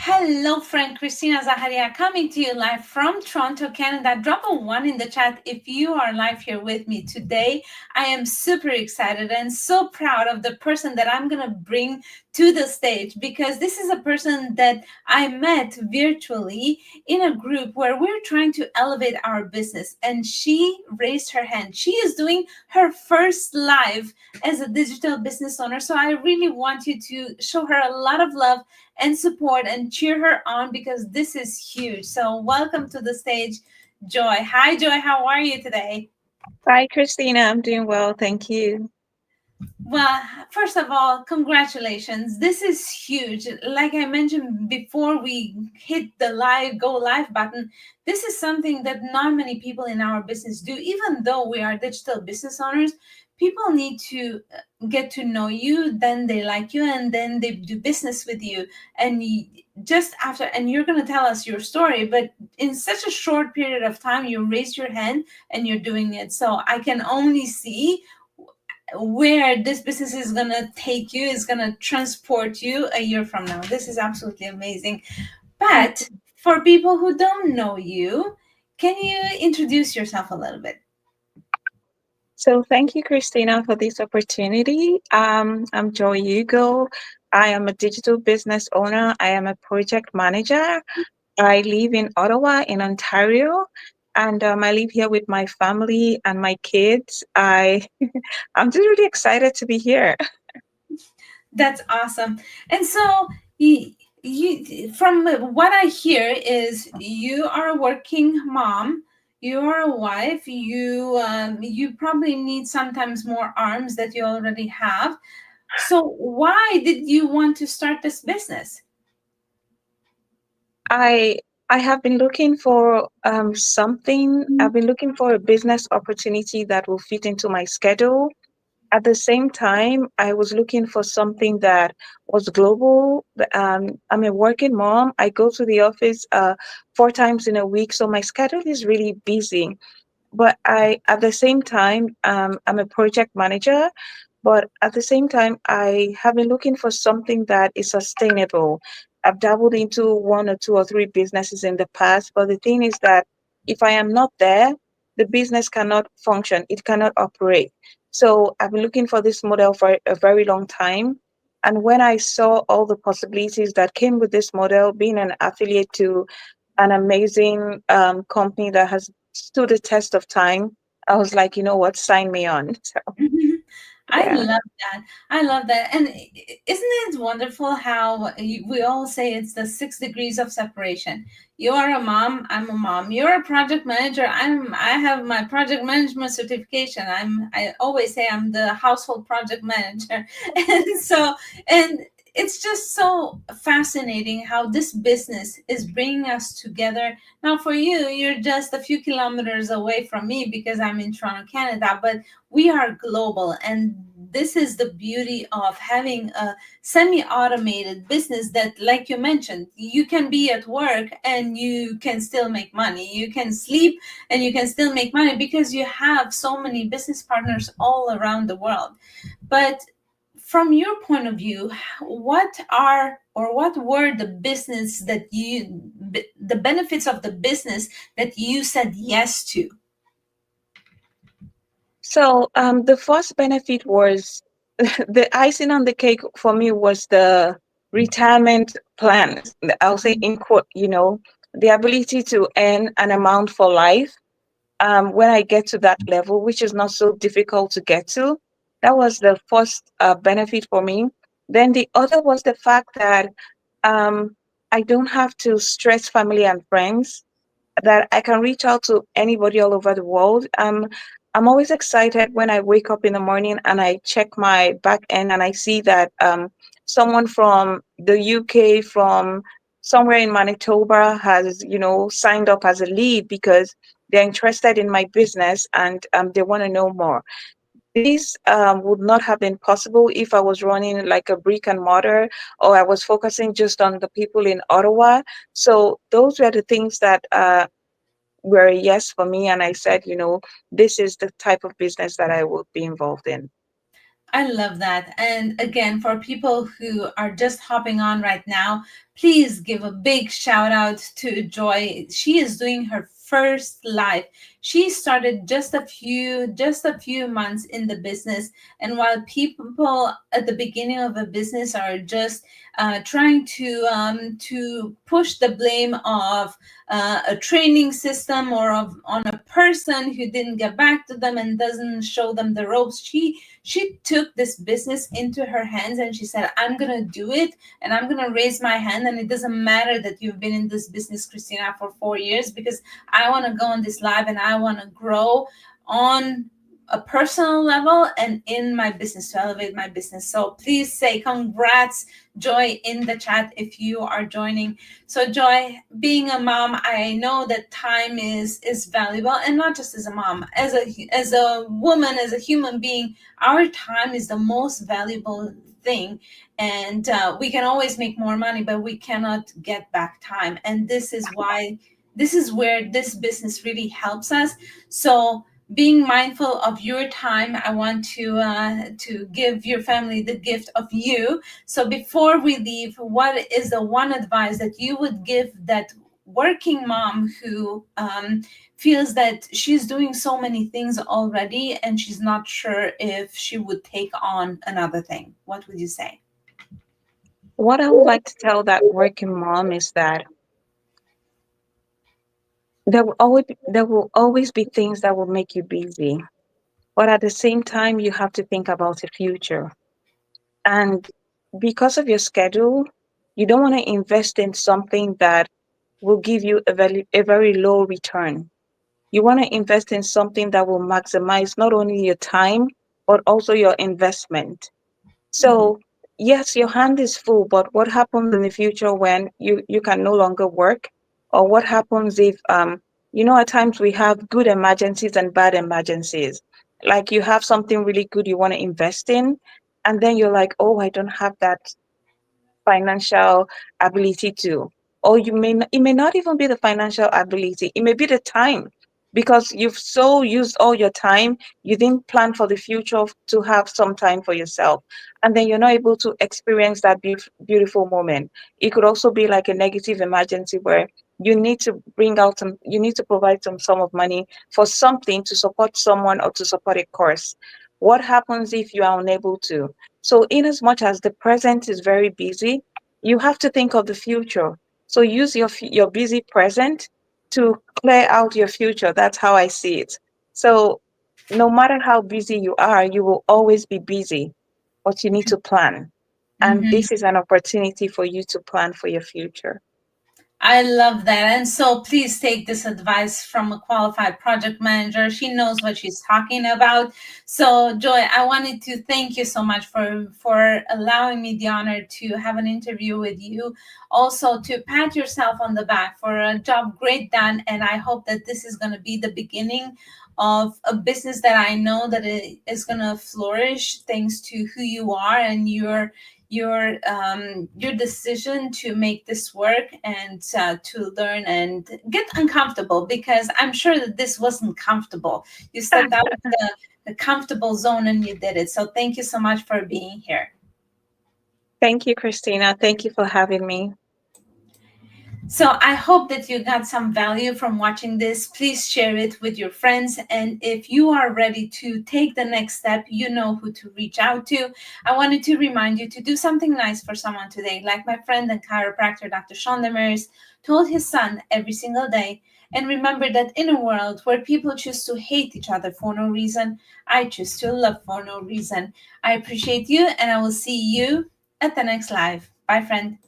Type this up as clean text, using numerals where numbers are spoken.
Hello, friend. Christina Zaharia coming to you live from Toronto, Canada. Drop a one in the chat if you are live here with me today. I am super excited and so proud of the person that I'm going to bring to the stage because this is a person that I met virtually in a group where we're trying to elevate our business. And she raised her hand. She is doing her first live as a digital business owner. So I really want you to show her a lot of love and support and cheer her on because this is huge. So welcome to the stage, Joy. Hi, Joy. How are you today? Hi, Christina. I'm doing well. Thank you. Well, first of all, congratulations. This is huge. Like I mentioned before we hit the go live button, this is something that not many people in our business do. Even though we are digital business owners, people need to get to know you, then they like you, and then they do business with you. And just after, and you're going to tell us your story, but in such a short period of time, you raise your hand and you're doing it. So I can only see where this business is going to take you, is going to transport you a year from now. This is absolutely amazing. But for people who don't know you, can you introduce yourself a little bit? So, thank you, Christina, for this opportunity. I'm Joy Hugo. I am a digital business owner. I am a project manager. I live in Ottawa, in Ontario, and I live here with my family and my kids. I'm just really excited to be here. That's awesome. And so you from what I hear is you are a working mom, you are a wife, you probably need sometimes more arms that you already have. So why did you want to start this business? I I have been looking for something. I've been looking for a business opportunity that will fit into my schedule. At the same time, I was looking for something that was global. I'm a working mom. I go to the office 4 times in a week, so my schedule is really busy. But at the same time, I'm a project manager. But at the same time, I have been looking for something that is sustainable. I've dabbled into one or two or three businesses in the past, but the thing is that if I am not there, the business cannot function, it cannot operate. So I've been looking for this model for a very long time. And when I saw all the possibilities that came with this model, being an affiliate to an amazing company that has stood the test of time, I was like, you know what, sign me on. So, I yeah. love that. I love that. And isn't it wonderful how we all say it's the 6 degrees of separation? You are a mom, I'm a mom. You're a project manager. I have my project management certification. I always say I'm the household project manager. And so and it's just so fascinating how this business is bringing us together. Now for you, you're just a few kilometers away from me because I'm in Toronto, Canada, but we are global, and this is the beauty of having a semi-automated business that, like you mentioned, you can be at work and you can still make money, you can sleep and you can still make money because you have so many business partners all around the world. But from your point of view, what are or what were the business that the benefits of the business that you said yes to? So the first benefit was the icing on the cake for me was the retirement plan. I'll say in quote, the ability to earn an amount for life when I get to that level, which is not so difficult to get to. That was the first benefit for me. Then the other was the fact that um, I don't have to stress family and friends, that I can reach out to anybody all over the world. I'm always excited when I wake up in the morning and I check my back end and I see that someone from the UK, from somewhere in Manitoba, has signed up as a lead because they're interested in my business and they want to know more. This would not have been possible if I was running like a brick and mortar, or I was focusing just on the people in Ottawa. So those were the things that were a yes for me. And I said, this is the type of business that I would be involved in. I love that. And again, for people who are just hopping on right now, please give a big shout out to Joy. She is doing her first live. She started just a few months in the business, and while people at the beginning of a business are just trying to push the blame of a training system or on a person who didn't get back to them and doesn't show them the ropes, she took this business into her hands and she said, I'm going to do it and I'm going to raise my hand. And it doesn't matter that you've been in this business, Christina, for 4 years, because I want to go on this live and I want to grow on a personal level and in my business to elevate my business. So please say congrats, Joy, in the chat if you are joining. So Joy, being a mom, I know that time is valuable, and not just as a mom, as a woman, as a human being, our time is the most valuable thing. And we can always make more money, but we cannot get back time. And this is where this business really helps us. So being mindful of your time, I want to give your family the gift of you. So before we leave, what is the one advice that you would give that working mom who feels that she's doing so many things already and she's not sure if she would take on another thing? What would you say? What I would like to tell that working mom is that there will always be things that will make you busy, but at the same time, you have to think about the future. And because of your schedule, you don't want to invest in something that will give you a very low return. You want to invest in something that will maximize not only your time, but also your investment. Mhm. So, yes, your hand is full, but what happens in the future when you can no longer work? Or what happens if, at times we have good emergencies and bad emergencies. Like you have something really good you want to invest in, and then you're like, oh, I don't have that financial ability to, or it may not even be the financial ability, it may be the time, because you've so used all your time, you didn't plan for the future to have some time for yourself, and then you're not able to experience that beautiful moment. It could also be like a negative emergency where you need to provide some sum of money for something to support someone or to support a course. What happens if you are unable to? So, in as much as the present is very busy, you have to think of the future. So, use your busy present to clear out your future. That's how I see it. So, no matter how busy you are, you will always be busy, but you need to plan. And Mhm. this is an opportunity for you to plan for your future. I love that. And so please take this advice from a qualified project manager. She knows what she's talking about. So Joy, I wanted to thank you so much for allowing me the honor to have an interview with you. Also to pat yourself on the back for a job great done. And I hope that this is going to be the beginning of a business that I know that it is going to flourish thanks to who you are and your decision to make this work and to learn and get uncomfortable, because I'm sure that this wasn't comfortable. You stepped out of the comfortable zone and you did it. So thank you so much for being here. Thank you, Christina. Thank you for having me. So I hope that you got some value from watching this. Please share it with your friends. And if you are ready to take the next step, you know who to reach out to. I wanted to remind you to do something nice for someone today, like my friend and chiropractor, Dr. Sean Demers, told his son every single day. And remember that in a world where people choose to hate each other for no reason, I choose to love for no reason. I appreciate you, and I will see you at the next live. Bye, friend.